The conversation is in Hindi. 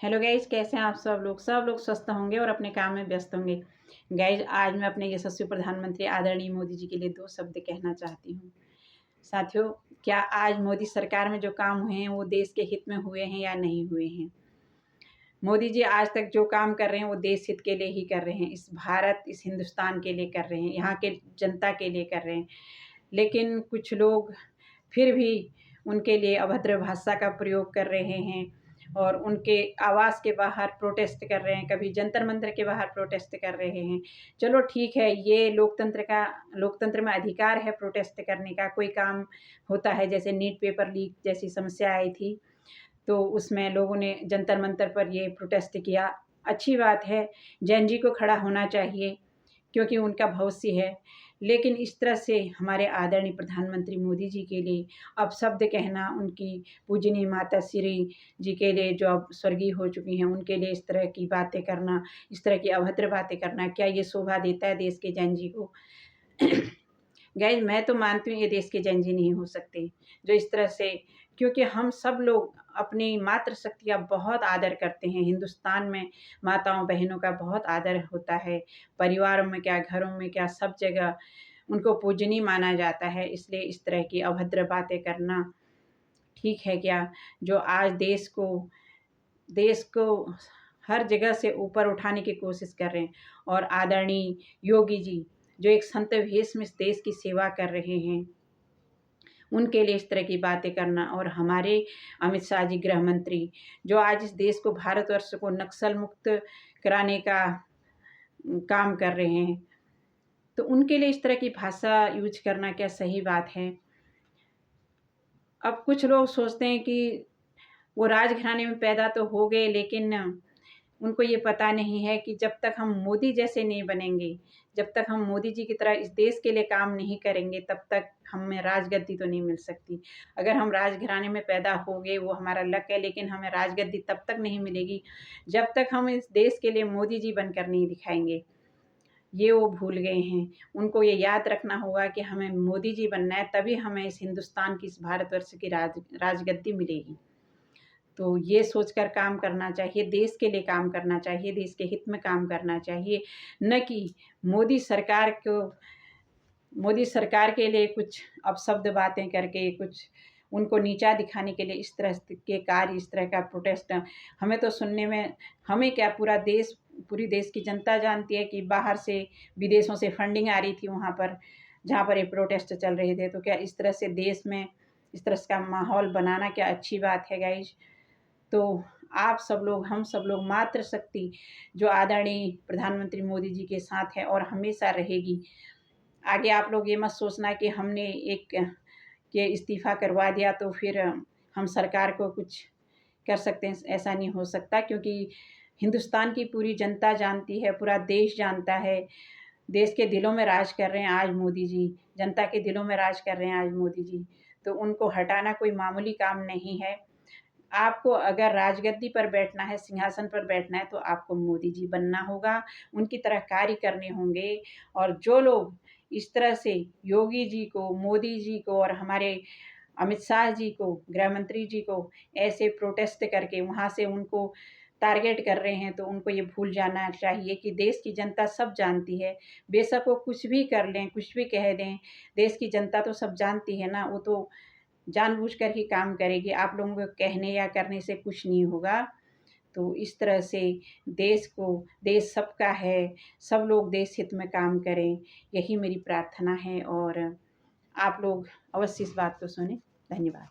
हेलो गाइज, कैसे हैं आप सब लोग स्वस्थ होंगे और अपने काम में व्यस्त होंगे। गाइज, आज मैं अपने यशस्वी प्रधानमंत्री आदरणीय मोदी जी के लिए 2 शब्द कहना चाहती हूँ। साथियों, क्या आज मोदी सरकार में जो काम हुए हैं वो देश के हित में हुए हैं या नहीं हुए हैं? मोदी जी आज तक जो काम कर रहे हैं वो देश हित के लिए ही कर रहे हैं। इस हिंदुस्तान के लिए कर रहे हैं, यहाँ के जनता के लिए कर रहे हैं। लेकिन कुछ लोग फिर भी उनके लिए अभद्र भाषा का प्रयोग कर रहे हैं और उनके आवास के बाहर प्रोटेस्ट कर रहे हैं, कभी जंतर मंतर के बाहर प्रोटेस्ट कर रहे हैं। चलो ठीक है, ये लोकतंत्र में अधिकार है प्रोटेस्ट करने का। कोई काम होता है, जैसे नीट पेपर लीक जैसी समस्या आई थी, तो उसमें लोगों ने जंतर मंतर पर ये प्रोटेस्ट किया। अच्छी बात है, जैन जी को खड़ा होना चाहिए क्योंकि उनका भविष्य है। लेकिन इस तरह से हमारे आदरणीय प्रधानमंत्री मोदी जी के लिए अपशब्द कहना, उनकी पूजनीय माता श्री जी के लिए जो अब स्वर्गीय हो चुकी हैं, उनके लिए इस तरह की बातें करना, इस तरह की अभद्र बातें करना, क्या ये शोभा देता है देश के जैन जी को? गाइज, मैं तो मानती हूँ ये देश के जैन जी नहीं हो सकते जो इस तरह से, क्योंकि हम सब लोग अपनी मातृशक्ति का बहुत आदर करते हैं। हिंदुस्तान में माताओं बहनों का बहुत आदर होता है, परिवारों में क्या, घरों में क्या, सब जगह उनको पूजनीय माना जाता है। इसलिए इस तरह की अभद्र बातें करना ठीक है क्या? जो आज देश को हर जगह से ऊपर उठाने की कोशिश कर रहे हैं, और आदरणीय योगी जी जो एक संत भेष में इस देश की सेवा कर रहे हैं, उनके लिए इस तरह की बातें करना, और हमारे अमित शाह जी गृह मंत्री जो आज इस देश को, भारतवर्ष को नक्सल मुक्त कराने का काम कर रहे हैं, तो उनके लिए इस तरह की भाषा यूज करना क्या सही बात है? अब कुछ लोग सोचते हैं कि वो राजघराने में पैदा तो हो गए, लेकिन उनको ये पता नहीं है कि जब तक हम मोदी जैसे नहीं बनेंगे, जब तक हम मोदी जी की तरह इस देश के लिए काम नहीं करेंगे, तब तक हमें राजगद्दी तो नहीं मिल सकती। अगर हम राजघराने में पैदा हो गए, वो हमारा लक है, लेकिन हमें राजगद्दी तब तक नहीं मिलेगी जब तक हम इस देश के लिए मोदी जी बनकर नहीं दिखाएंगे। ये वो भूल गए हैं। उनको ये याद रखना होगा कि हमें मोदी जी बनना है, तभी हमें इस हिंदुस्तान की, इस भारतवर्ष की राजगद्दी मिलेगी। तो ये सोचकर काम करना चाहिए, देश के लिए काम करना चाहिए, देश के हित में काम करना चाहिए, न कि मोदी सरकार के लिए कुछ अपशब्द बातें करके, कुछ उनको नीचा दिखाने के लिए इस तरह के कार्य, इस तरह का प्रोटेस्ट। हमें तो सुनने में, हमें क्या, पूरी देश की जनता जानती है कि बाहर से, विदेशों से फंडिंग आ रही थी वहाँ पर, जहाँ पर ये प्रोटेस्ट चल रहे थे। तो क्या इस तरह से देश में इस तरह का माहौल बनाना क्या अच्छी बात है गाइज? तो आप सब लोग, हम सब लोग, मातृशक्ति जो आदरणीय प्रधानमंत्री मोदी जी के साथ है और हमेशा रहेगी। आगे आप लोग ये मत सोचना कि हमने एक के इस्तीफ़ा करवा दिया तो फिर हम सरकार को कुछ कर सकते हैं, ऐसा नहीं हो सकता, क्योंकि हिंदुस्तान की पूरी जनता जानती है, पूरा देश जानता है। देश के दिलों में राज कर रहे हैं आज मोदी जी, जनता के दिलों में राज कर रहे हैं आज मोदी जी, तो उनको हटाना कोई मामूली काम नहीं है। आपको अगर राजगद्दी पर बैठना है, सिंहासन पर बैठना है, तो आपको मोदी जी बनना होगा, उनकी तरह कार्य करने होंगे। और जो लोग इस तरह से योगी जी को, मोदी जी को और हमारे अमित शाह जी को, गृह मंत्री जी को ऐसे प्रोटेस्ट करके वहाँ से उनको टारगेट कर रहे हैं, तो उनको ये भूल जाना चाहिए कि देश की जनता सब जानती है। बेशक वो कुछ भी कर लें, कुछ भी कह दें, देश की जनता तो सब जानती है ना, वो तो जानबूझकर ही काम करेगी। आप लोगों के कहने या करने से कुछ नहीं होगा। तो इस तरह से देश सबका है, सब लोग देश हित में काम करें, यही मेरी प्रार्थना है, और आप लोग अवश्य इस बात को सुनें। धन्यवाद।